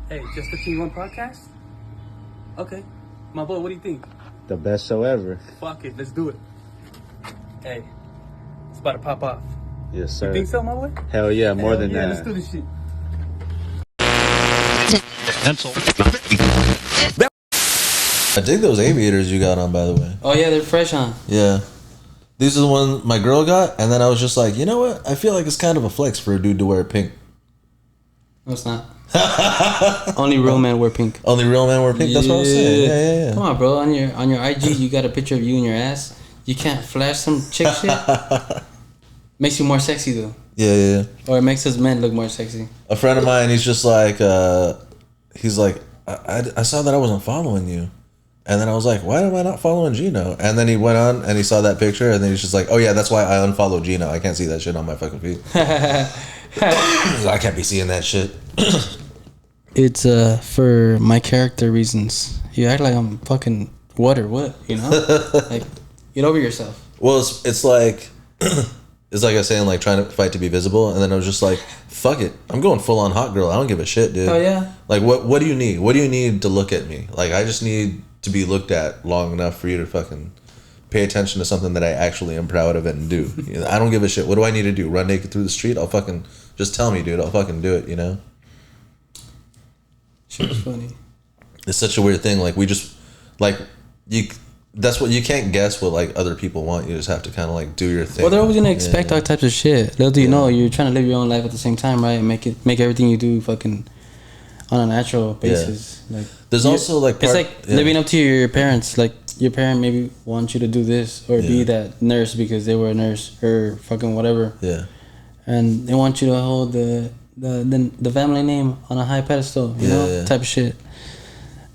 Hey, just the Chingón podcast? Okay. My boy, what do you think? The best show ever. Fuck it, let's do it. Hey, it's about to pop off. Yes, sir. You think so, my boy? Hell yeah, more than that. Let's do this shit. I dig those aviators you got on, by the way. Oh yeah, they're fresh, huh? Yeah. These are the ones my girl got, and then I was just like, you know what? I feel like it's kind of a flex for a dude to wear pink. No, it's not. Only real men wear pink. Only real men wear pink? That's what I was saying. Yeah. Come on, bro. On your IG, you got a picture of you and your ass. You can't flash some chick shit. Makes you more sexy, though. Yeah. Or it makes us men look more sexy. A friend of mine, he's just like, he's like, I saw that I wasn't following you. And then I was like, why am I not following Gino? And then he went on and he saw that picture and then he's just like, oh yeah, that's why I unfollowed Gino. I can't see that shit on my fucking feed. I can't be seeing that shit. It's for my character reasons. You act like I'm fucking what or what, you know? Like, get over yourself. Well, it's like it's like I was saying, like trying to fight to be visible, and then I was just like, fuck it, I'm going full on hot girl. I don't give a shit, dude. Oh yeah. Like what do you need? What do you need to look at me? Like I just need to be looked at long enough for you to fucking pay attention to something that I actually am proud of it and do. You know, I don't give a shit. What do I need to do? Run naked through the street? I'll fucking just tell me, dude. I'll fucking do it. You know. Shit's funny. It's such a weird thing. Like we just like you. That's what you can't guess what like other people want. You just have to kind of like do your thing. Well, they're always gonna expect all types of shit. Little do you know, you're trying to live your own life at the same time, right? And make everything you do fucking on a natural basis. Yeah. Like there's also like it's like living up to your parents. Like your parent maybe wants you to do this or be that nurse because they were a nurse or fucking whatever. Yeah. And they want you to hold the family name on a high pedestal, you know, type of shit.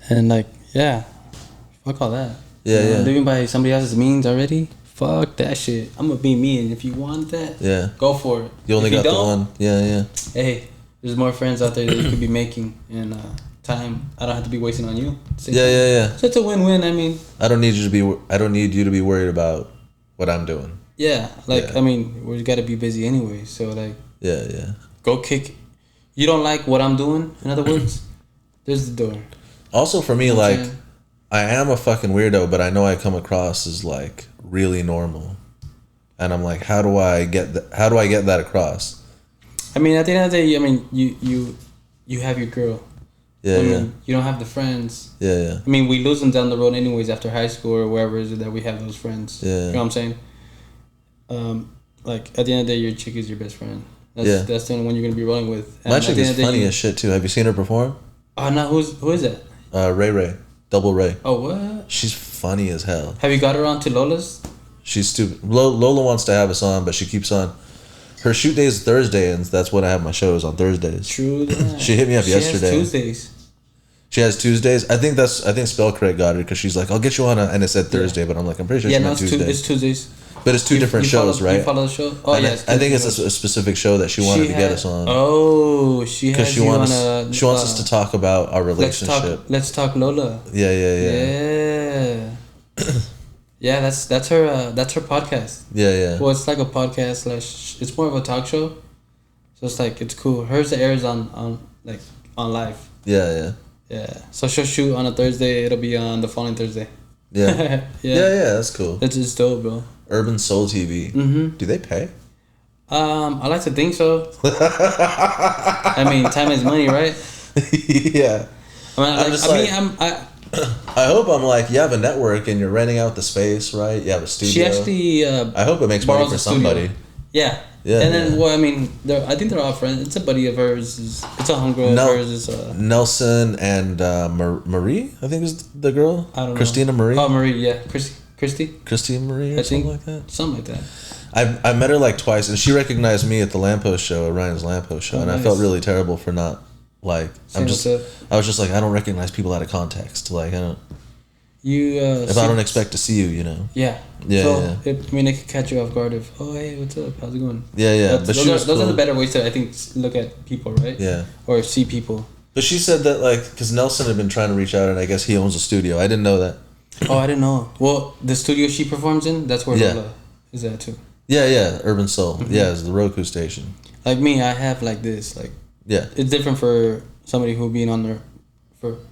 And like, fuck all that. Yeah. Living by somebody else's means already, fuck that shit. I'm gonna be me, and if you want that, go for it. You only got the one. Yeah. Hey, there's more friends out there that you could be making, and time I don't have to be wasting on you. Yeah. So it's a win-win. I mean, I don't need you to be worried about what I'm doing. Yeah, I mean, we gotta be busy anyway. So like, go kick. You don't like what I'm doing? In other words, there's the door. Also, for me, like, I am a fucking weirdo, but I know I come across as like really normal, and I'm like, how do I get that across? I mean, at the end of the day, I mean, you have your girl. Yeah, I mean, you don't have the friends. Yeah. I mean, we lose them down the road anyways after high school or wherever it is that we have those friends. Yeah. You know what I'm saying? Like at the end of the day, your chick is your best friend. That's the only one you're gonna be rolling with. And my chick is funny as shit too. Have you seen her perform? Oh no, who is that? Ray. Double Ray. Oh what? She's funny as hell. Have you got her on to Lola's? She's stupid. Lola wants to have us on, but she keeps on. Her shoot day is Thursday, and that's when I have my shows on Thursdays. True that. She hit me up yesterday. She has Tuesdays. She has Tuesdays. I think spell correct got her because she's like, I'll get you on, and it said Thursday, but I'm like, I'm pretty sure she meant Tuesday. It's Tuesdays. But it's two different shows, right? You follow the show? Oh, yes. I think it's a specific show that she wanted to get us on. Oh, she wants us to talk about our relationship. Let's talk Lola. Yeah. Yeah, that's her podcast. Yeah. Well, it's like a podcast / it's more of a talk show. So it's like it's cool. Hers airs on live. Yeah. So she'll shoot on a Thursday. It'll be on the following Thursday. Yeah. Yeah. That's cool. It's just dope, bro. Urban Soul TV. Mm-hmm. Do they pay? I like to think so. I mean, time is money, right? Yeah. I hope I'm like, you have a network and you're renting out the space, right? You have a studio. She actually. I hope it makes money for somebody. Yeah. And then, well, I mean, I think they're all friends. It's a buddy of hers. It's a homegirl of hers. Nelson and Marie, I think is the girl. I don't know. Christina Marie. Oh, Marie, yeah. Christine Marie or something like that. Something like that. I met her like twice, and she recognized me at the Lamppost show, at Ryan's Lamppost show, and nice. I felt really terrible for not, like, I was just like, I don't recognize people out of context. Like, I don't. If I don't expect to see you, you know. Yeah. So, it could catch you off guard if, oh, hey, what's up? How's it going? Yeah. But those are the better ways to, I think, look at people, right? Yeah. Or see people. But she said that, like, because Nelson had been trying to reach out, and I guess he owns a studio. I didn't know that. Oh, I didn't know. Well, the studio she performs in, that's where Lola is at too. Yeah. Urban Soul. Mm-hmm. Yeah, it's the Roku station. Like me, I have like this. Like, yeah. It's different for somebody who being on their,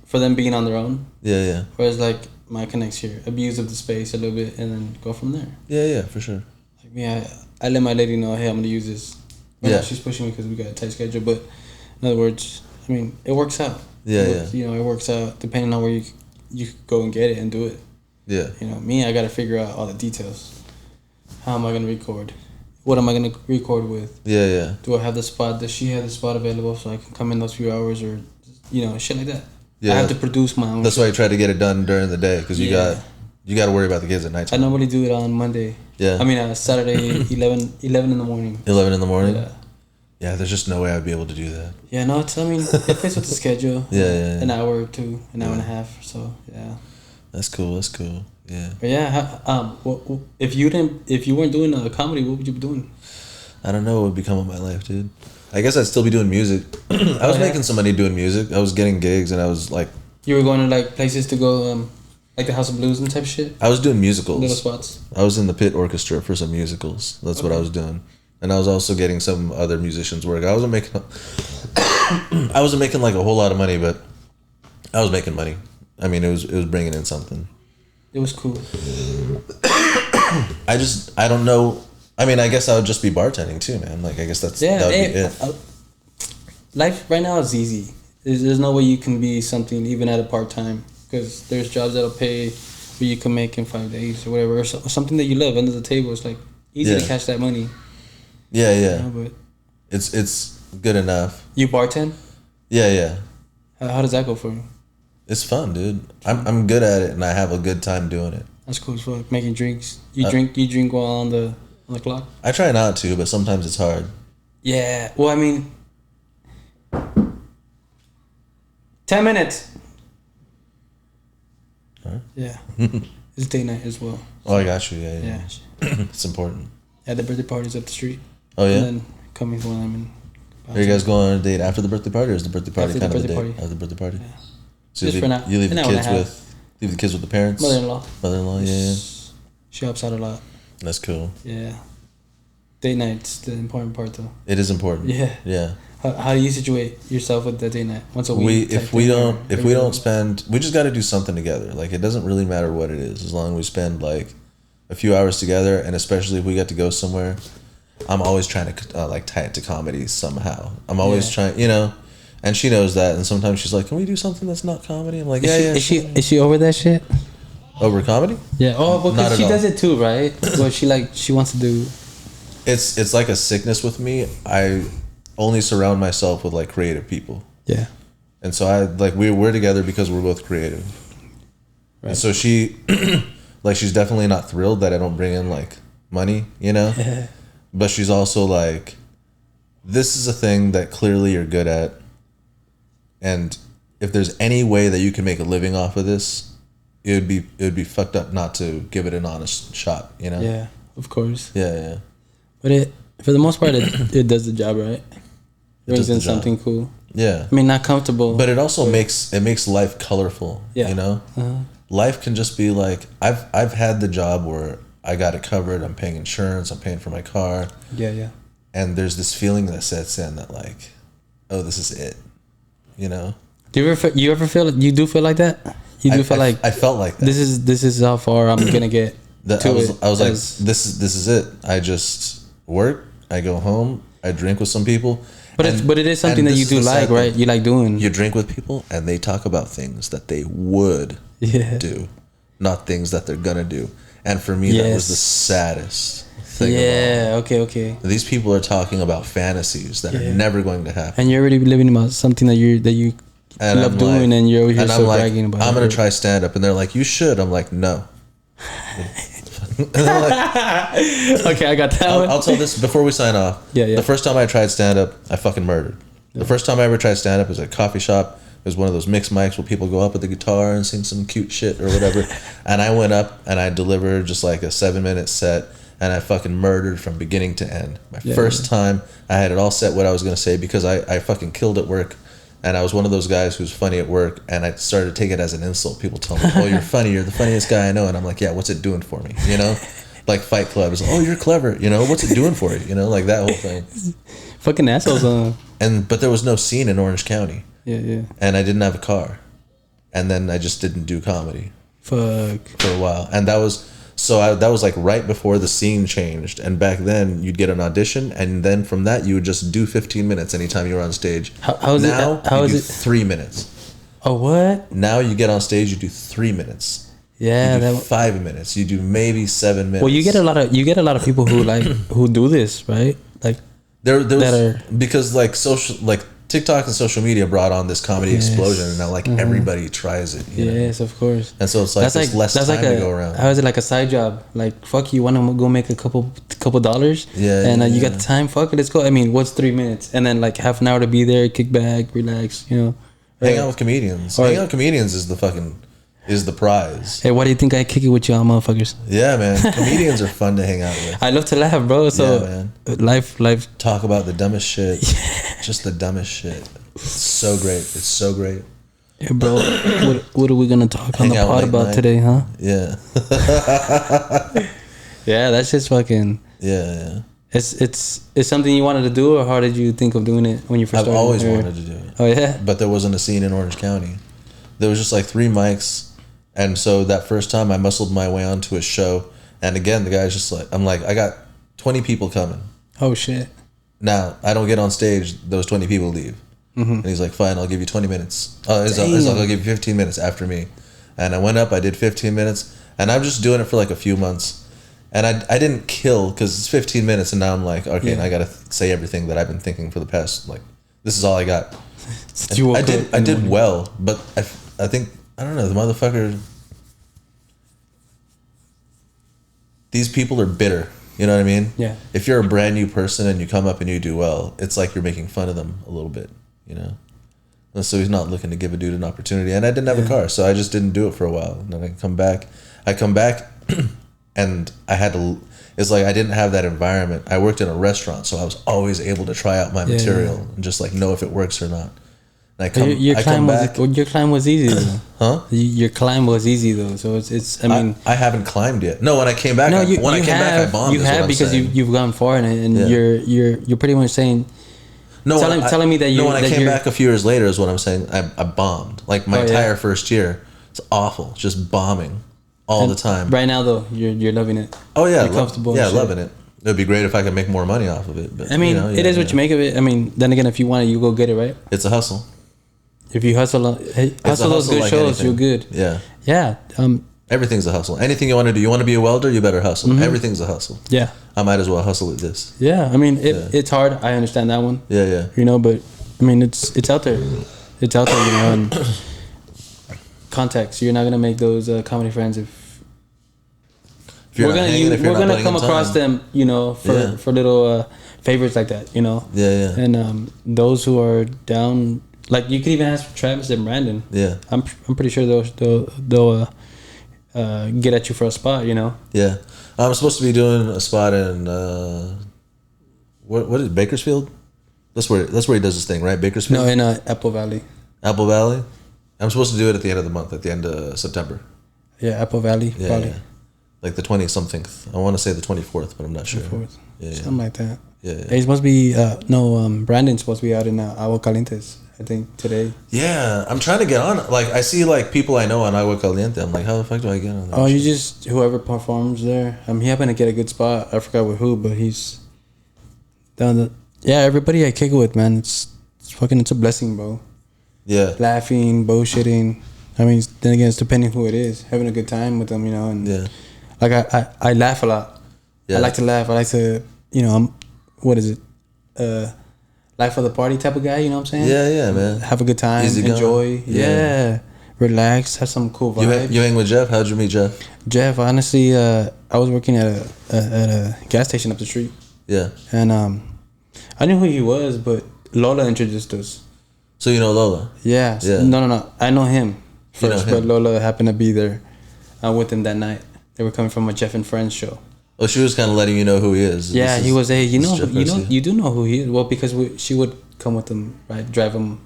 for them being on their own. Yeah, yeah. Whereas like my connects here, abuse of the space a little bit, and then go from there. Yeah, yeah, for sure. Like me, I let my lady know, hey, I'm gonna use this. Yeah, she's pushing me because we got a tight schedule. But in other words, I mean, it works out. Yeah, You know, it works out depending on where you could go and get it and do it. Yeah. You know, me, I gotta figure out all the details. How am I gonna record? What am I gonna record with? Yeah, yeah. Do I have the spot? Does she have the spot available so I can come in those few hours, or you know, shit like that? Yeah. I have to produce my own. That's why I try to get it done during the day because you got to worry about the kids at night. I normally do it on Monday. Yeah. I mean, Saturday, 11 in the morning. 11 in the morning. Yeah. Yeah, there's just no way I'd be able to do that. Yeah, no, I mean, it fits with the schedule. Yeah. An hour or two, an hour and a half or so. Yeah. That's cool. Yeah. But yeah, if you weren't doing a comedy, what would you be doing? I don't know what would become of my life, dude. I guess I'd still be doing music. I was making some money doing music. I was getting gigs, and I was like... You were going to like places to go, like the House of Blues and type shit? I was doing musicals. Little spots? I was in the pit orchestra for some musicals. That's what I was doing. And I was also getting some other musicians' work. I wasn't making like a whole lot of money, but I was making money. I mean, it was bringing in something. It was cool. I don't know. I mean, I guess I would just be bartending too, man. Like, I guess that would be it. Life right now is easy. There's no way you can be something even at a part-time, because there's jobs that'll pay where you can make in 5 days or whatever, or something that you love under the table. It's like easy to catch that money. Yeah. You know, but it's good enough. You bartend? Yeah. How does that go for you? It's fun, dude. I'm good at it, and I have a good time doing it. That's cool as fuck. Making drinks. You drink while on the clock? I try not to, but sometimes it's hard. Yeah. Well, I mean, 10 minutes. Huh? Yeah. It's date night as well. Oh, I got you. Yeah. Yeah. It's important. Yeah, the birthday party's up the street. Oh, yeah? And then coming while I'm in. Are you guys going on a date after the birthday party, or is the birthday party After kind the of the birthday date? party. After the birthday party? Yeah. So Just for now. you leave An the hour and a kids half. with the parents? Mother-in-law. Yeah. She helps out a lot. That's cool. Yeah. Date night's the important part, though. It is important. Yeah. How do you situate yourself with the date night? Once a week? If we don't spend, we just got to do something together. Like, it doesn't really matter what it is, as long as we spend like a few hours together, and especially if we get to go somewhere. I'm always trying to like tie it to comedy somehow. I'm always trying, you know, and she knows that. And sometimes she's like, "Can we do something that's not comedy?" I'm like, Is she over that shit? Over comedy? Yeah. Oh, because she does it too, right? What she wants to do. It's like a sickness with me. I only surround myself with like creative people. Yeah. And so we're together because we're both creative. Right. And so she, like, she's definitely not thrilled that I don't bring in like money, you know. But she's also like, this is a thing that clearly you're good at, and if there's any way that you can make a living off of this, it would be fucked up not to give it an honest shot, you know? Yeah, of course. Yeah. But for the most part, it does the job, right? Brings in something cool. Yeah. I mean, not comfortable. But it also makes life colorful. Yeah. You know? Life can just be like, I've had the job where I got it covered, I'm paying insurance, I'm paying for my car. Yeah. And there's this feeling that sets in that like, oh, this is it. You know? Do you ever feel you do feel like that? You do feel like I felt like that. This is how far I'm gonna get. I was like, this is it. I just work, I go home, I drink with some people. But it is something that you do like, right? You like doing. You drink with people and they talk about things that they would do, not things that they're gonna do. And for me, that was the saddest thing. Yeah, okay. These people are talking about fantasies that are never going to happen. And you're already living about something that you love doing, and you're over here so bragging about it. I'm going to try stand up. And they're like, you should. I'm like, no. And they're like, okay, I got that one. I'll tell this before we sign off. Yeah. The first time I tried stand up, I fucking murdered. The first time I ever tried stand up was at a coffee shop. It was one of those mixed mics where people go up with the guitar and sing some cute shit or whatever. And I went up and I delivered just like a 7-minute set, and I fucking murdered from beginning to end. My first time, I had it all set what I was going to say because I fucking killed at work. And I was one of those guys who's funny at work, and I started to take it as an insult. People tell me, oh, you're funny, you're the funniest guy I know. And I'm like, yeah, what's it doing for me? You know? Like Fight Club is like, oh, you're clever. You know, what's it doing for you? You know, like that whole thing. Fucking assholes. But there was no scene in Orange County. Yeah. And I didn't have a car. And then I just didn't do comedy. Fuck. For a while. And that was like right before the scene changed. And back then you'd get an audition, and then from that you would just do 15 minutes anytime you were on stage. How is now, it? How you is do it? 3 minutes. Oh, what? Now you get on stage, you do 3 minutes. Yeah, you do 5 minutes. You do maybe 7 minutes. Well, you get a lot of people who like who do this, right? Like because like TikTok and social media brought on this comedy explosion, and now like everybody tries it. You know? Of course. And so it's like there's less time to go around. How is it like a side job? Like fuck, you want to go make a couple dollars? Yeah. And you got the time? Fuck it, let's go. I mean, what's 3 minutes? And then like half an hour to be there, kick back, relax. You know, hang out with comedians. Hang out with comedians is the prize. Hey, why do you think I kick it with y'all motherfuckers? Yeah, man. Comedians are fun to hang out with. I love to laugh, bro. So yeah, man. Life. Talk about the dumbest shit. Yeah. Just the dumbest shit. It's so great. It's so great. Yeah, bro. What are we gonna talk on the pod about today, huh? Yeah. Yeah, that's just fucking. Yeah. It's something you wanted to do, or how did you think of doing it when you first started? I've always wanted to do it. Oh yeah. But there wasn't a scene in Orange County. There was just like 3 mics. And so that first time I muscled my way onto a show, and again the guy's just like, I'm like, I got 20 people coming. Oh shit. Now I don't get on stage, those 20 people leave. And he's like, fine, I'll give you 20 minutes. I'll give you 15 minutes after me. And I went up, I did 15 minutes, and I'm just doing it for like a few months. And I didn't kill because it's 15 minutes, and now I'm like, okay, and I gotta say everything that I've been thinking for the past, like, this is all I got. I did well, but I think, I don't know, the motherfucker, these people are bitter. You know what I mean? Yeah. If you're a brand new person and you come up and you do well, it's like you're making fun of them a little bit, you know? And so he's not looking to give a dude an opportunity. And I didn't have a car, so I just didn't do it for a while. And then I come back and I had to, it's like I didn't have that environment. I worked in a restaurant, so I was always able to try out my material and just like know if it works or not. Your climb was easy though. Huh? Your climb was easy though, so it's. I mean, I haven't climbed yet. No, when I came back, I bombed. You have because you've gone far and you're pretty much saying. No, telling me that you. No, when I came back a few years later is what I'm saying. I bombed. Like my entire first year, it's awful. Just bombing all the time. Right now though, you're loving it. Oh yeah, you're comfortable. Yeah, loving it. It'd be great if I could make more money off of it. But I mean, it is what you make of it. I mean, then again, if you want it, you go get it, right? It's a hustle. If you hustle those good shows, you're good. Yeah. Yeah. Everything's a hustle. Anything you want to do, you want to be a welder, you better hustle. Mm-hmm. Everything's a hustle. Yeah. I might as well hustle at this. Yeah. I mean, it's hard. I understand that one. Yeah. You know, but I mean, it's out there. It's out there, you know. And context. You're not gonna make those comedy friends if we're gonna come across them, you know, for little favors like that, you know. Yeah. And those who are down. Like you could even ask Travis and Brandon. Yeah, I'm pretty sure they'll get at you for a spot. You know. Yeah, I'm supposed to be doing a spot in what is it, Bakersfield? That's where he does his thing, right? Bakersfield. No, in Apple Valley. Apple Valley. I'm supposed to do it at the end of the month, at the end of September. Yeah, Apple Valley. Yeah, probably. Yeah. Like the 20-something. I want to say the 24th, but I'm not sure. 24th. Yeah, something like that. Yeah. He's supposed to be Brandon's supposed to be out in Agua Calientes, I think, today. Yeah, I'm trying to get on. Like I see like people I know on Agua Caliente. I'm like, how the fuck do I get on that? Oh, you just whoever performs there. He happened to get a good spot. I forgot with who, but he's down the. Yeah, everybody I kick it with, man. It's a blessing, bro. Yeah. Laughing, bullshitting. I mean, then again, it's depending who it is. Having a good time with them, you know. And like I laugh a lot. Yeah. I like to laugh. I like to, you know, what is it? Life of the party type of guy, you know what I'm saying? Yeah, man. Have a good time, enjoy. Yeah. Relax, have some cool vibes. You hang with Jeff? How'd you meet Jeff? Jeff, honestly, I was working at a gas station up the street. Yeah. And I knew who he was, but Lola introduced us. So you know Lola? Yeah. No. I know him first, but Lola happened to be there with him that night. They were coming from a Jeff and Friends show. Oh, she was kind of letting you know who he is. Yeah, he was you do know who he is. Well, because she would come with him, right? Drive him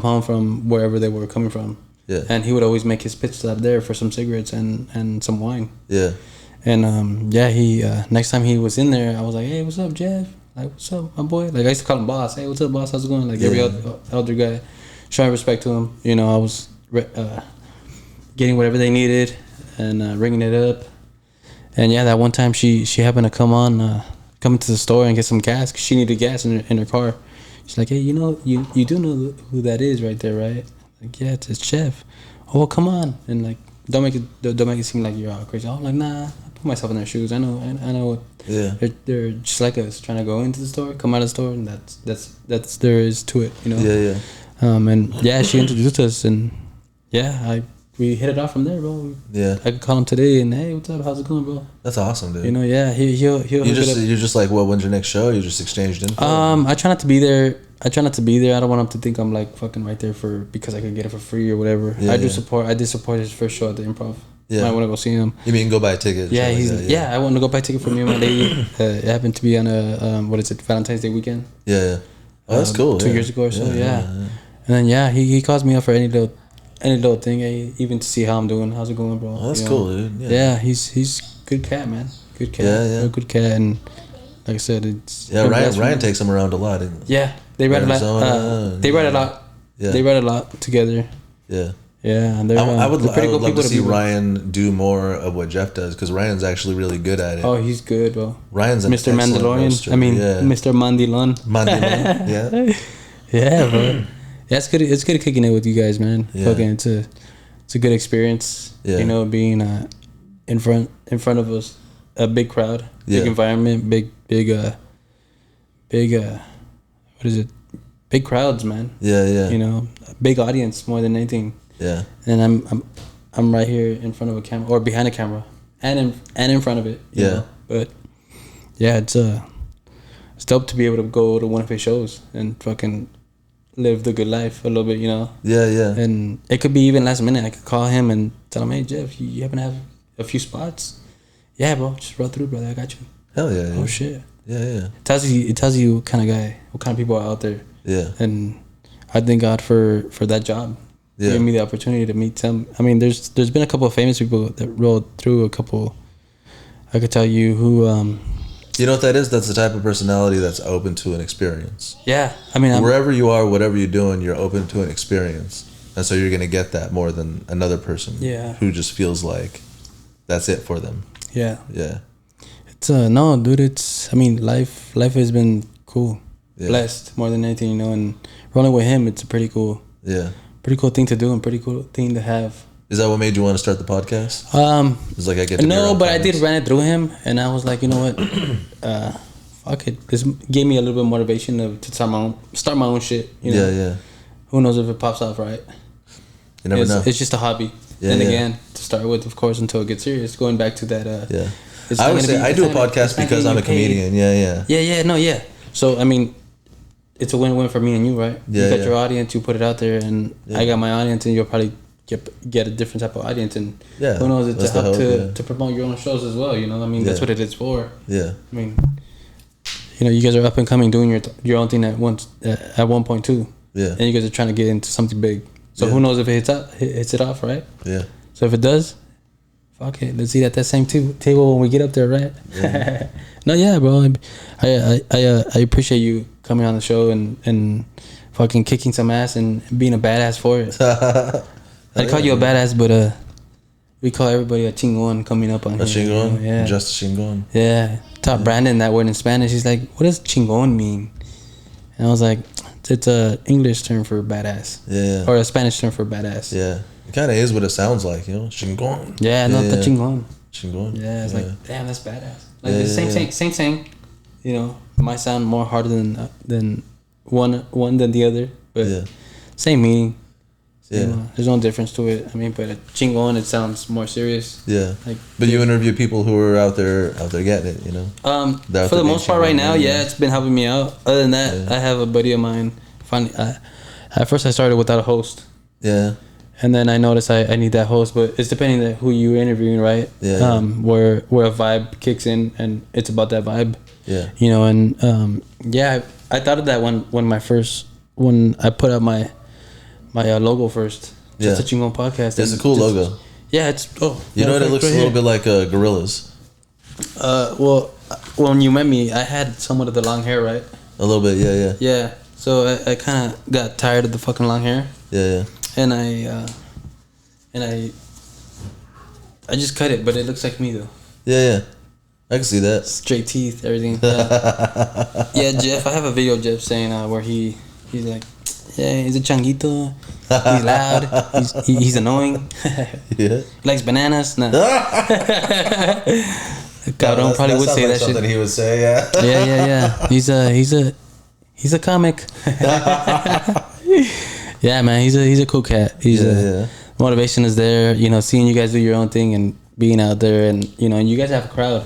home from wherever they were coming from. Yeah. And he would always make his pit stop there for some cigarettes and some wine. Yeah. And he next time he was in there, I was like, hey, what's up, Jeff? Like, what's up, my boy? Like I used to call him boss. Hey, what's up, boss? How's it going? Like every other guy showing respect to them. You know, I was getting whatever they needed and ringing it up. And yeah, that one time she happened to come into the store and get some gas 'cause she needed gas in her car. She's like, hey, you know, you do know who that is right there, right? Like, yeah, it's Chef. Oh, well, come on. And like, don't make it seem like you're all crazy. I'm like, nah, I put myself in their shoes. I know. Yeah. They're just like us, trying to go into the store, come out of the store, and that's there is to it, you know. Yeah. And yeah, she introduced us, and yeah, we hit it off from there, bro. Yeah. I could call him today and, hey, what's up? How's it going, bro? That's awesome, dude. You know, yeah, he'll You're just like, well, when's your next show? You just exchanged info. I try not to be there. I don't want him to think I'm like fucking right there because I could get it for free or whatever. Yeah, I did support his first show at the Improv. Yeah. I want to go see him. You mean go buy a ticket? Yeah, I want to go buy a ticket for me and my lady. It happened to be on a Valentine's Day weekend. Yeah. Oh, that's cool. 2 years ago or so. Yeah. And then he calls me up for any little thing, even to see how I'm doing. How's it going, bro? Oh, that's cool, dude. Yeah, he's good cat, man. Good cat. Yeah. Good cat, and like I said, it's Ryan takes him around a lot. Yeah, they ride a lot. They ride a lot. Yeah. They ride a lot together. Yeah. Yeah, and I would love to see be with. Ryan do more of what Jeff does because Ryan's actually really good at it. Oh, he's good, bro. Ryan's Mr. Mandalorian. roaster. Mr. Mandilon. Mandalorian. Yeah. Yeah, bro. Yeah, it's good. It's good kicking it with you guys, man. Yeah. Fucking, it's a good experience. Yeah. You know, being in front of us, a big crowd, big environment, big what is it? Big crowds, man. Yeah. You know, big audience more than anything. Yeah. And I'm right here in front of a camera or behind a camera, and in front of it. You know? But yeah, it's dope to be able to go to one of his shows and fucking live the good life a little bit, you know. Yeah. And it could be even last minute. I could call him and tell him, hey Jeff, you happen to have a few spots? Yeah, bro, just roll through, brother. I got you. Hell yeah. Oh shit. Yeah. It tells you what kind of guy, what kind of people are out there. Yeah. And I thank God for that job. Yeah. Giving me the opportunity to meet some. I mean, there's been a couple of famous people that rolled through. A couple, I could tell you who. You know what that is? That's the type of personality that's open to an experience. Yeah, I mean, wherever you are, whatever you're doing, you're open to an experience, and so you're gonna get that more than another person. Yeah. Who just feels like that's it for them. Yeah. Yeah. It's no, dude. I mean, life has been cool, blessed more than anything, you know. And rolling with him, it's a pretty cool thing to do and pretty cool thing to have. Is that what made you want to start the podcast? It's like I get to no, but I did run it through him, and I was like, you know what, fuck it. This gave me a little bit of motivation to start my own shit. You know? Yeah. Who knows if it pops off right? You never know. It's just a hobby. Yeah, and again, to start with, of course, until it gets serious. Going back to that. I always say I do a podcast because I'm a comedian. Yeah. So I mean, it's a win-win for me and you, right? Yeah, you got your audience, you put it out there, and I got my audience, and you'll probably get a different type of audience, and who knows, it's to help to promote your own shows as well. You know, I mean, that's what it is for. Yeah. I mean, you know, you guys are up and coming, doing your own thing at 1.2. Yeah. And you guys are trying to get into something big. So who knows if it hits it off, right? Yeah. So if it does, fuck it. Let's eat at that same table when we get up there, right? Yeah. No, yeah, bro. I appreciate you coming on the show and fucking kicking some ass and being a badass for it. I call you a badass, but we call everybody a Chingón coming up on here. A Chingón? You know? Yeah. Just a Chingón. Yeah. Taught Brandon that word in Spanish. He's like, what does Chingón mean? And I was like, it's a English term for badass. Yeah. Or a Spanish term for badass. Yeah. It kind of is what it sounds like, you know? Chingón. Yeah, not the Chingón. Chingón. Yeah, it's like, damn, that's badass. Like the same. You know, it might sound more harder than one than the other, but same meaning. There's no difference to it. I mean, but a Chingón, it sounds more serious. Yeah. Like, but you interview people who are out there getting it, you know. For the most part, right now, it's been helping me out. Other than that, I have a buddy of mine. At first, I started without a host. Yeah. And then I noticed I need that host, but it's depending on who you're interviewing, right? Yeah. Where a vibe kicks in, and it's about that vibe. Yeah. You know, and I thought of that when I put out my logo first. Just a Chingón podcast. It's a cool logo. Yeah, it's you know what? It looks a little bit like gorillas. Well, when you met me, I had somewhat of the long hair, right? A little bit, yeah. Yeah. So I kind of got tired of the fucking long hair. Yeah. And I just cut it, but it looks like me though. Yeah. I can see that. Straight teeth, everything. Yeah, yeah, Jeff. I have a video of Jeff saying where he's like, yeah, he's a changuito. He's loud. He's annoying. Yeah. He likes bananas. Nah. Cabrón probably would say like that something shit. He would say, yeah. Yeah. He's a comic. Yeah, man. He's a cool cat. Motivation is there. You know, seeing you guys do your own thing and being out there, and you know, and you guys have a crowd.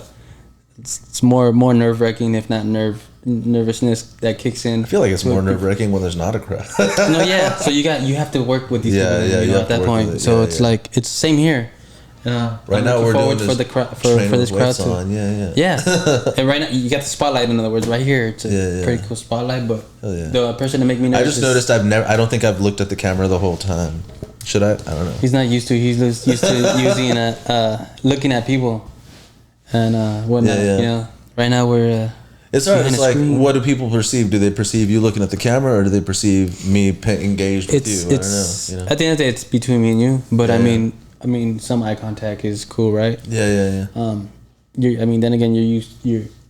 It's more nerve wracking, if not nervousness that kicks in. I feel like it's more nerve wracking when there's not a crowd. No, yeah. So you have to work with these people. You know, at that point. So it's like it's the same here. Right now we're doing for this crowd too. Yeah. And right now you got the spotlight. In other words, right here, it's a pretty cool spotlight. But the person to make me nervous. I just noticed I don't think I've looked at the camera the whole time. Should I? I don't know. He's not used to. He's used to using looking at people and whatnot. You know, right now we're. It's hard. It's like, what do people perceive? Do they perceive you looking at the camera, or do they perceve me engaged with you? I don't know. You know? At the end of the day, it's between me and you. But I mean, some eye contact is cool, right? Yeah. Then again,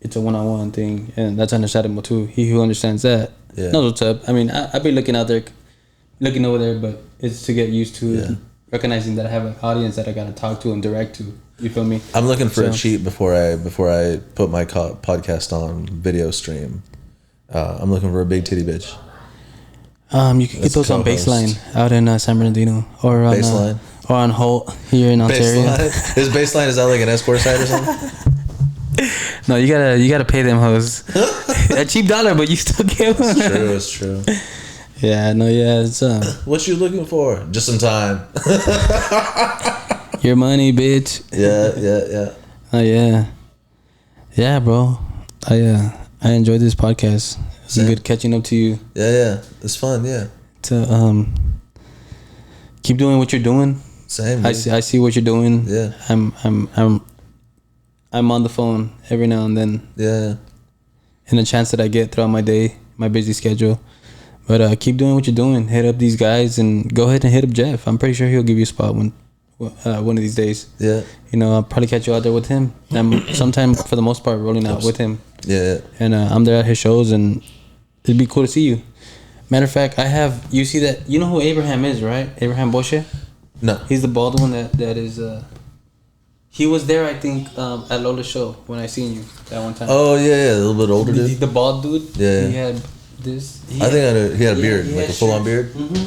it's a one-on-one thing, and that's understandable too. He who understands that knows what's up. I mean, I'd be looking over there, but it's to get used to recognizing that I have an audience that I gotta talk to and direct to. You feel me? I'm looking for a cheat before I put my podcast on video stream. I'm looking for a big titty bitch. You can get those on Baseline out in San Bernardino, or on Baseline. Or on Holt here in Ontario. Baseline, is that like an escort site or something? No, you gotta pay them hoes a cheap dollar, but you still get one. It's true. Yeah, no, yeah, it's what you looking for? Just some time. Your money, bitch. Yeah. Oh yeah, bro. I enjoyed this podcast. It's good catching up to you. Yeah, it's fun. Yeah. To keep doing what you're doing. Same. Dude. I see what you're doing. Yeah. I'm on the phone every now and then. Yeah. In a chance that I get throughout my day, my busy schedule. But keep doing what you're doing. Hit up these guys and go ahead and hit up Jeff. I'm pretty sure he'll give you a spot one of these days. Yeah. You know, I'll probably catch you out there with him. I'm sometime for the most part rolling out with him. Yeah. And I'm there at his shows, and it'd be cool to see you. Matter of fact, you see that, you know who Abraham is, right? Abraham Bosche? No. He's the bald one that is, he was there, I think, at Lola's show when I seen you that one time. Oh, yeah, a little bit older dude. The bald dude? Yeah. He had this. He had a beard, like a full-on beard? Mm-hmm.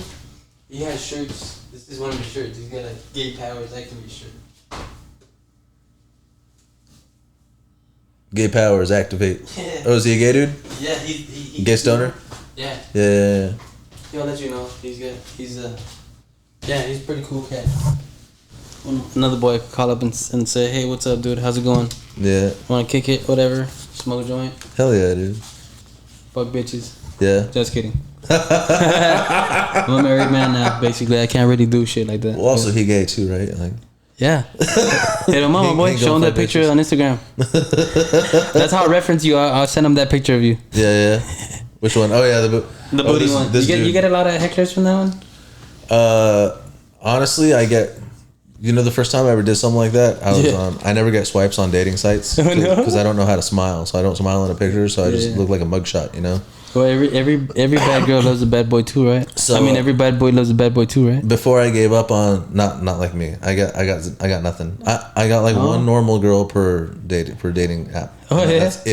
He has shirts. This is one of his shirts. He's got a Gay Powers Activate shirt. Gay Powers Activate. Yeah. Oh, is he a gay dude? Yeah, he gay stoner? Yeah. Yeah. He'll let you know. He's good. He's he's a pretty cool cat. Another boy could call up and say, hey, what's up, dude? How's it going? Yeah. Want to kick it? Whatever. Smoke a joint? Hell yeah, dude. Fuck bitches. Yeah. Just kidding. I'm a married man now, basically. I can't really do shit like that. Well, also, he gay too, right? Like. Yeah. Hey, mama, boy, show him that picture on Instagram. That's how I reference you. I'll send him that picture of you. Yeah. Which one? Oh, yeah, the booty one. You get a lot of hecklers from that one? Honestly, I get... You know, the first time I ever did something like that, I never get swipes on dating sites because I don't know how to smile. So I don't smile in a picture, so I just look like a mugshot, you know? Well, every bad girl loves a bad boy too, right? So I mean, every bad boy loves a bad boy too, right? Before I gave up on not like me, I got nothing. I got like one normal girl per dating app. Oh yeah, that's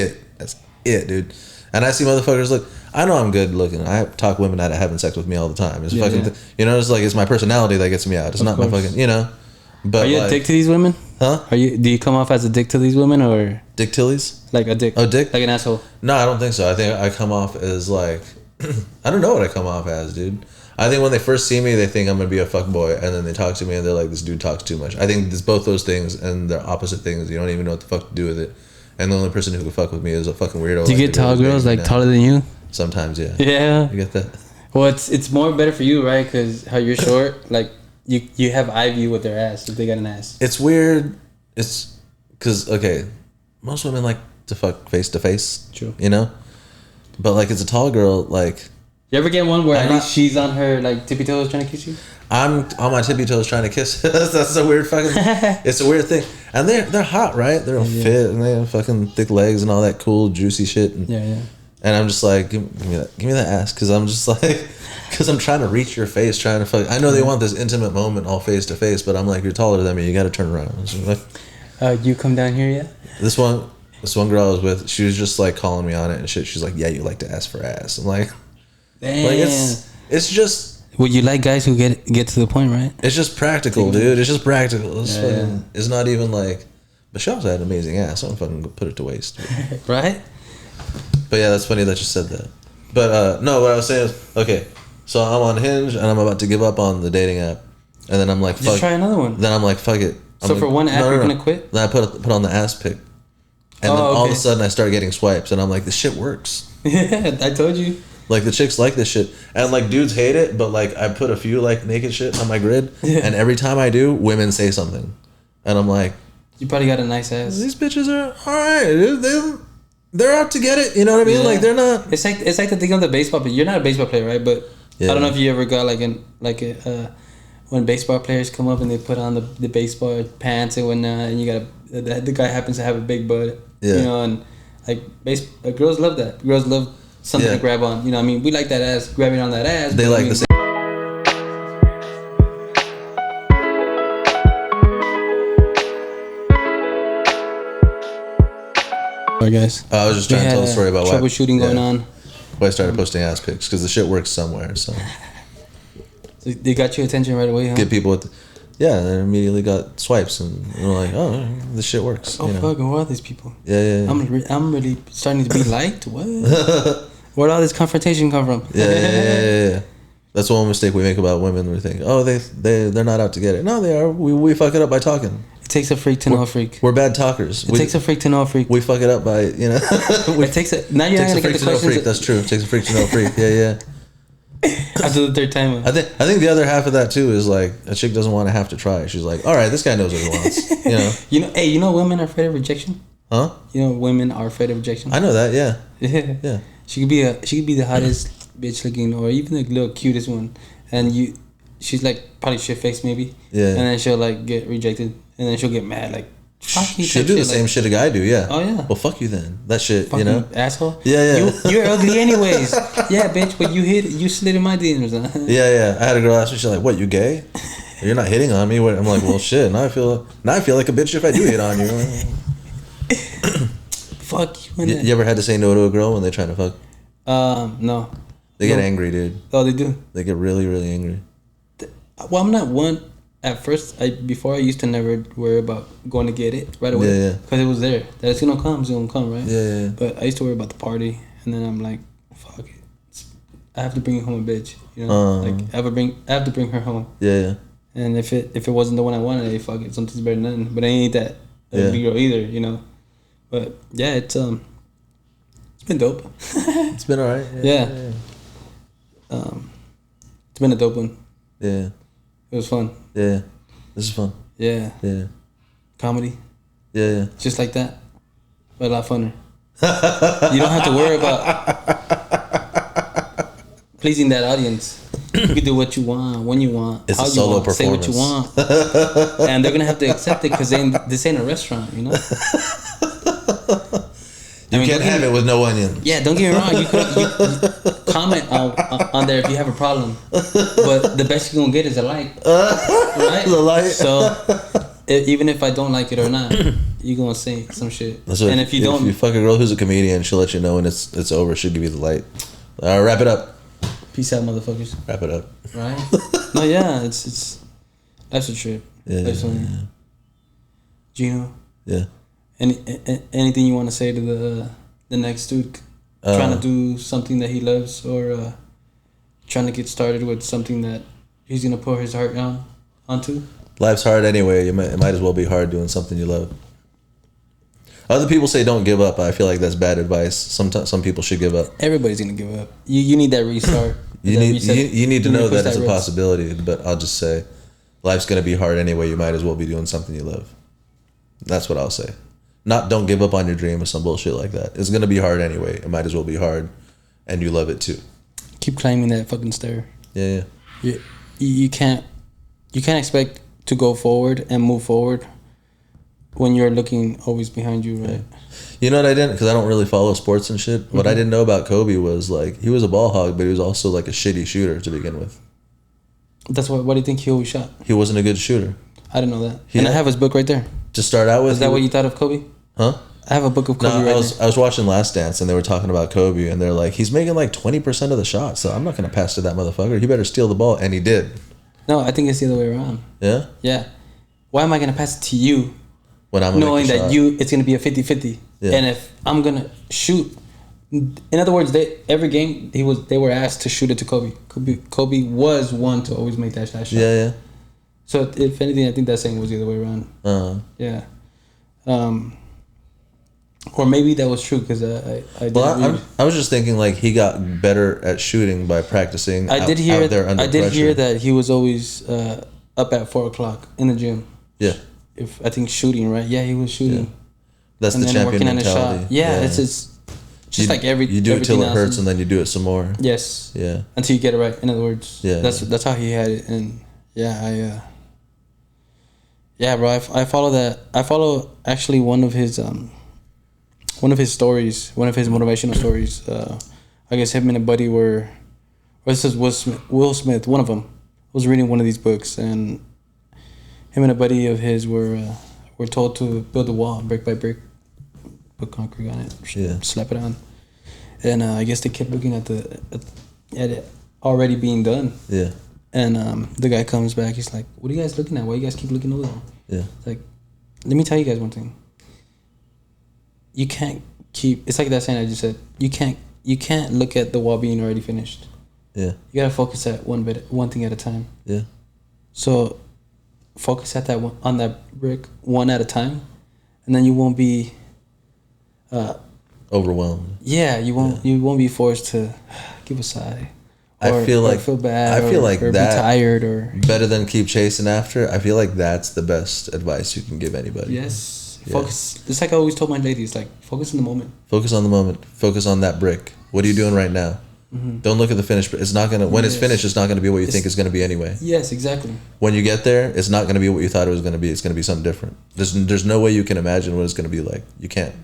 it, dude. And I see motherfuckers look. I know I'm good looking. I talk women out of having sex with me all the time. It's fucking, you know, it's like it's my personality that gets me out. It's not my fucking, you know. But are you a dick to these women? Huh? Do you come off as a dick to these women or dick tillies? Like a dick? Oh, dick? Like an asshole? No, I don't think so. I think I come off as like I don't know what I come off as, dude. I think when they first see me, they think I'm gonna be a fuckboy, and then they talk to me and they're like, "This dude talks too much." I think it's both those things, and they're opposite things. You don't even know what the fuck to do with it. And the only person who can fuck with me is a fucking weirdo. Do you get tall girls like taller than you? Sometimes, yeah. Yeah. You get that? Well, it's more better for you, right? Because how you're short, like. You have eye view with their ass if they got an ass. It's weird. It's because most women like to fuck face to face. True. You know, but like it's a tall girl. Like You ever get one where I'm at least not- she's on her like tippy toes trying to kiss you? I'm on my tippy toes trying to kiss. That's a weird fucking. It's a weird thing, and they're hot, right? They're all fit and they have fucking thick legs and all that cool juicy shit. And, Yeah. And I'm just like, give me that ass, because I'm just like, because I'm trying to reach your face, trying to fuck. I know they want this intimate moment, all face to face, but I'm like, you're taller than me. You got to turn around. Like, You come down here yet? this one girl I was with, she was just like calling me on it and shit. She's like, yeah, you like to ask for ass. I'm like, Damn. like it's just. Well, you like guys who get to the point, right? It's just practical, dude. It's just practical. It's, Yeah. it's not even like. But she also had amazing ass. I don't fucking put it to waste. Right? But yeah, that's funny that you said that. But no, what I was saying is, okay, so I'm on Hinge and I'm about to give up on the dating app, and then I'm like, fuck. Just try another one. Then I'm like, fuck it. So for one app, you're gonna quit? Then I put on the ass pic, and then all of a sudden I start getting swipes, and I'm like, this shit works. Yeah, I told you. Like the chicks like this shit, and like dudes hate it, but like I put a few like naked shit on my grid, and every time I do, women say something, and I'm like, You probably got a nice ass. these bitches are all right. They're out to get it. You know what I mean? Yeah. Like they're not. It's like the thing of the baseball player. You're not a baseball player, right? But Yeah. I don't know if you ever got when baseball players come up and they put on the baseball pants and whatnot, and you got the guy happens to have a big butt. Yeah. You know, and like girls love that. Girls love something to grab on. You know, what I mean, we like that ass, grabbing on that ass. They like the same. Alright, guys. I was just trying to tell a story about why troubleshooting going on. Why I started posting ass pics, because the shit works somewhere. So So they got your attention right away, huh? get people with, yeah, and then immediately got swipes, and they're like, oh, this shit works. Oh you know? fuck! Who are these people? Yeah. I'm really starting to be liked. What? Where'd all this confrontation come from? Yeah. That's one mistake we make about women. We think, oh, they're not out to get it. No, they are. We fuck it up by talking. It takes a freak to know a freak. We're bad talkers. It takes a freak to know a freak. We fuck it up by, you know. It takes a now you're not gonna get the to know a questions freak. That's true. It takes a freak to know a freak. Yeah. after the third time. I think the other half of that too is like a chick doesn't want to have to try. She's like, all right, this guy knows what he wants. You know. You know, women are afraid of rejection. Huh? You know, women are afraid of rejection. I know that. Yeah. Yeah. She could be the hottest bitch looking, or even the little cutest one, and she's like probably shit faced maybe. Yeah. And then she'll like get rejected, and then she'll get mad like. Fuck you. She'll do the same shit a guy do. Yeah. Oh yeah. Well, fuck you then. That shit. Fucking you know. asshole. Yeah. You're ugly anyways. Yeah, bitch. But you slid in my DMs. Yeah. I had a girl ask me, she's like, "What? You gay? You're not hitting on me?" I'm like, "Well, shit. Now I feel like a bitch if I do hit on you." Fuck you. You ever had to say no to a girl when they're trying to fuck? No. They get angry, dude. Oh, they do. They get really, really angry. Well, I'm not one. At first, before I used to never worry about going to get it right away. Yeah. Because it was there. That it's gonna come. It's gonna come, right? Yeah. But I used to worry about the party, and then I'm like, fuck it. I have to bring home a bitch. You know, like I have to bring her home. Yeah. And if it wasn't the one I wanted, fuck it. Something's better than nothing. But I ain't that ugly girl either. You know. But yeah, it's been dope. It's been alright. Yeah. It's been a dope one. Yeah. It was fun. Yeah. This is fun. Yeah. Yeah. Comedy. Yeah. Just like that. But a lot funner. You don't have to worry about pleasing that audience. You can do what you want, when you want, It's how a you solo want, say what you performance. want. And they're going to have to accept it because this ain't a restaurant, you know? You can't have it with no onions. Yeah, don't get me wrong. You comment on there if you have a problem, but the best you're gonna get is a like, right? The like. So even if I don't like it or not, you're gonna say some shit. So and if you don't, if you fuck a girl who's a comedian, she'll let you know when it's over. She'll give you the light. All right, wrap it up. peace out, motherfuckers. Wrap it up. Right? No, yeah, it's that's a trip. Yeah. That's funny. Gino. Yeah. Anything you want to say to the next dude trying to do something that he loves, or trying to get started with something that he's gonna pour his heart onto? Life's hard anyway. It might as well be hard doing something you love. Other people say don't give up. I feel like that's bad advice. Some people should give up. Everybody's gonna give up. You need that restart. You need to know that it's a possibility. possibility. But I'll just say, life's gonna be hard anyway. You might as well be doing something you love. That's what I'll say. Not don't give up on your dream or some bullshit like that. It's gonna be hard anyway. It might as well be hard, and you love it too. keep climbing that fucking stair. Yeah. You can't expect to go forward and move forward when you're looking always behind you, right? Yeah. You know what I didn't, because I don't really follow sports and shit. What I didn't know about Kobe was like he was a ball hog, but he was also like a shitty shooter to begin with. That's why. Why do you think he always shot? He wasn't a good shooter. I didn't know that. And I have his book right there. To start out with, is that what you thought of Kobe? Huh? I have a book of Kobe. No, I was watching Last Dance and they were talking about Kobe and they're like, he's making like 20% of the shots, so I'm not gonna pass to that motherfucker. He better steal the ball, and he did. No, I think it's the other way around. Yeah. Yeah. Why am I gonna pass it to you? When I'm knowing that it's gonna be a 50-50, and if I'm gonna shoot, in other words, every game they were asked to shoot it to Kobe. Kobe was one to always make that shot. Yeah. So if anything, I think that saying was the other way around. Yeah. Or maybe that was true because I was just thinking like he got better at shooting by practicing. I did hear that he was always up at 4:00 in the gym. Yeah. If I think shooting, right? Yeah, he was shooting. Yeah. That's the champion mentality. Yeah, it's just like you do it till it hurts and then you do it some more. Yes. Yeah. Until you get it right. In other words. Yeah. That's how he had it, and yeah, bro. I follow that. I follow actually one of his stories, one of his motivational stories. I guess him and a buddy or this is Will Smith. One of them was reading one of these books, and him and a buddy of his were told to build a wall brick by brick, put concrete on it, slap it on, and I guess they kept looking at it already being done. Yeah. And the guy comes back. He's like, "What are you guys looking at? Why you guys keep looking over there?" Yeah. It's like, let me tell you guys one thing. You can't keep. It's like that saying I just said. You can't look at the wall being already finished. Yeah. You gotta focus at one thing at a time. Yeah. So, focus at on that brick one at a time, and then you won't be overwhelmed. Yeah, you won't be forced to give a sigh. I feel bad. I feel like or that be tired or better than keep chasing after. I feel like that's the best advice you can give anybody. Yes. Focus. It's like I always told my ladies, like focus on the moment. Focus on the moment. Focus on that brick. What are you doing right now? Mm-hmm. Don't look at the finish. It's not gonna. When it's finished, it's not gonna be what you think it's gonna be anyway. Yes, exactly. When you get there, it's not gonna be what you thought it was gonna be. It's gonna be something different. There's no way you can imagine what it's gonna be like. You can't.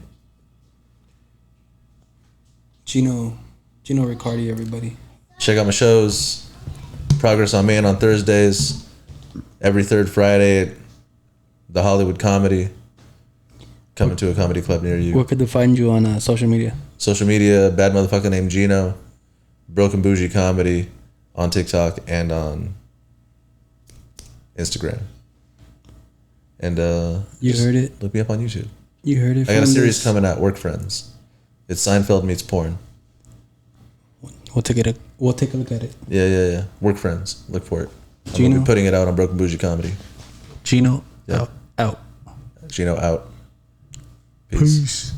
Gino Riccardi, everybody. Check out my shows. Progress on Man on Thursdays. Every third Friday at the Hollywood Comedy. Coming to a comedy club near you. Where could they find you on social media? Social media, bad motherfucker named Gino. Broken Bougie Comedy on TikTok and on Instagram. And you heard it. Look me up on YouTube. You heard it. I got a series coming out, Work Friends. It's Seinfeld meets porn. We'll take a look at it. Yeah. Work Friends. Look for it. I'm gonna be putting it out on Broken Bougie Comedy. Gino out. Gino out. Peace.